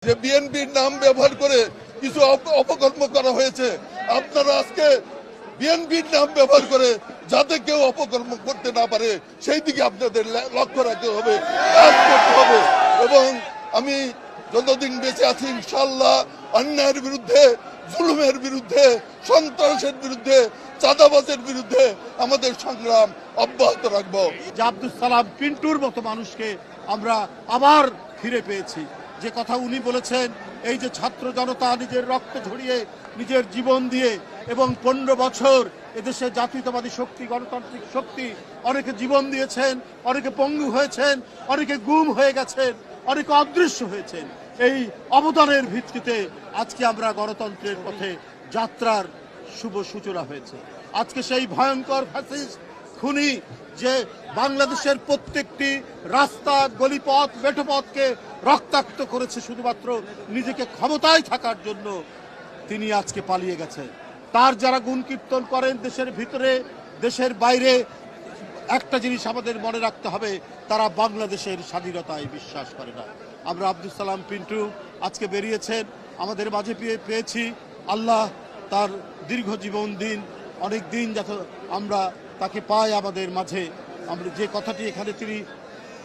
যে বিএনপির নাম ব্যবহার করে কিছু অপকর্ম করা হয়েছে, আপনারা আজকে বিএনপির নাম ব্যবহার করে যাতে কেউ অপকর্ম করতে না পারে সেই দিকে আপনাদের লক্ষ্য রাখতে হবে, কাজ করতে হবে। এবং আমি যতদিন বেঁচে আছি ইনশাআল্লাহ অন্যায়ের বিরুদ্ধে, জুলুমের বিরুদ্ধে, সন্ত্রাসের বিরুদ্ধে, চাঁদাবাজের বিরুদ্ধে আমাদের সংগ্রাম অব্যাহত রাখবো। আব্দুস সালাম পিন্টুর মতো মানুষকে আমরা আবার ফিরে পেয়েছি। যে কথা উনি বলেছেন, এই যে ছাত্র জনতা নিজের রক্ত ঝরিয়ে, নিজের জীবন দিয়ে এবং 15 বছর এদেশে জাতীয়তাবাদী শক্তি, গণতান্ত্রিক শক্তি অনেকে জীবন দিয়েছেন, অনেকে পঙ্গু হয়েছেন, অনেকে গুম হয়ে গেছেন, অনেকে অদৃশ্য হয়েছেন। এই অবদানের ভিত্তিতে আজকে আমরা গণতন্ত্রের পথে যাত্রার শুভ সূচনা হয়েছে। আজকে সেই ভয়ঙ্কর ফ্যাসিস্ট খুনি যে বাংলাদেশের প্রত্যেকটি রাস্তা, গলিপথ, মেঠোপথকে রক্তাক্ত করেছে শুধুমাত্র নিজেকে ক্ষমতায় থাকার জন্য, তিনি আজকে পালিয়ে গেছেন। তার যারা গুণ কীর্তন করেন দেশের ভিতরে, দেশের বাইরে, একটা জিনিস আমাদের মনে রাখতে হবে, তারা বাংলাদেশের স্বাধীনতায় বিশ্বাস করে না। আমরা আব্দুস সালাম পিন্টু আজকে বেরিয়েছেন, আমাদের মাঝে পেয়েছি। আল্লাহ তার দীর্ঘ জীবন দিন, অনেক দিন যাতে আমরা তাকে পাই আমাদের মাঝে। আমরা যে কথাটি এখানে তিনি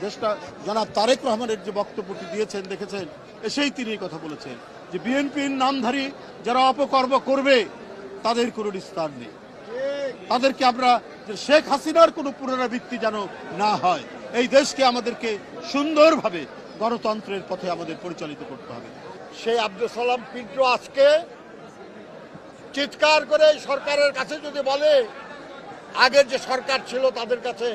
দেশটা জনাব তারেক রহমানের যে বক্তব্যটি দিয়েছেন দেখেছেন, এসেই তিনি এই কথা বলেছেন যে বিএনপির নামধারী যারা অপকর্ম করবে তাদের কোনো নিস্তার নেই। তাদেরকে আমরা শেখ হাসিনার কোনো পুনরাবৃত্তি যেন না হয়, এই দেশকে আমাদেরকে সুন্দরভাবে গণতন্ত্রের পথে আমাদের পরিচালিত করতে হবে। সেই আব্দুল সালাম পিন্টু আজকে চিৎকার করে সরকারের কাছে যদি বলে, আগের যে সরকার ছিল তাদের কাছে,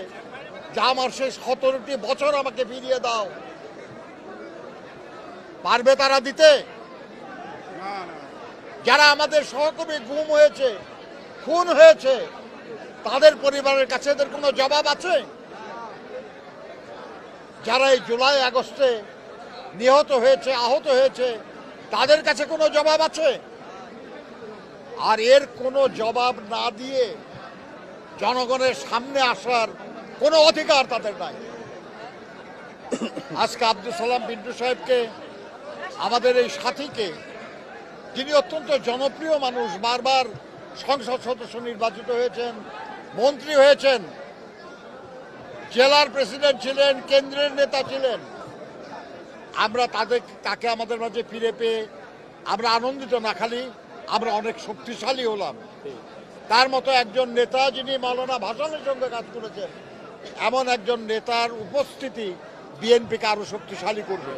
যে আমার সেই 17টি বছর আমাকে ফিরিয়ে দাও, পারবে তারা দিতে? যারা আমাদের সহকর্মী গুম হয়েছে, খুন হয়েছে, তাদের পরিবারের কাছে এদের কোনো জবাব আছে? যারা এই জুলাই আগস্টে নিহত হয়েছে, আহত হয়েছে, তাদের কাছে কোনো জবাব আছে? আর এর কোনো জবাব না দিয়ে জনগণের সামনে আসার কোনো অধিকার তাদের নাই। আজকে আব্দুল সালাম পিন্টু সাহেবকে, আমাদের এই সাথীকে, যিনি অত্যন্ত জনপ্রিয় মানুষ, বারবার সংসদ সদস্য নির্বাচিত হয়েছেন, মন্ত্রী হয়েছেন, জেলার প্রেসিডেন্ট ছিলেন, কেন্দ্রের নেতা ছিলেন, আমরা তাকে আমাদের মাঝে ফিরে পেয়ে আমরা আনন্দিত না, খালি আমরা অনেক শক্তিশালী হলাম। তার মতো একজন নেতা, যিনি মাওলানা ভাসানের সঙ্গে কাজ করেছেন, এমন একজন নেতার উপস্থিতি বিএনপিকে আরো শক্তিশালী করবে।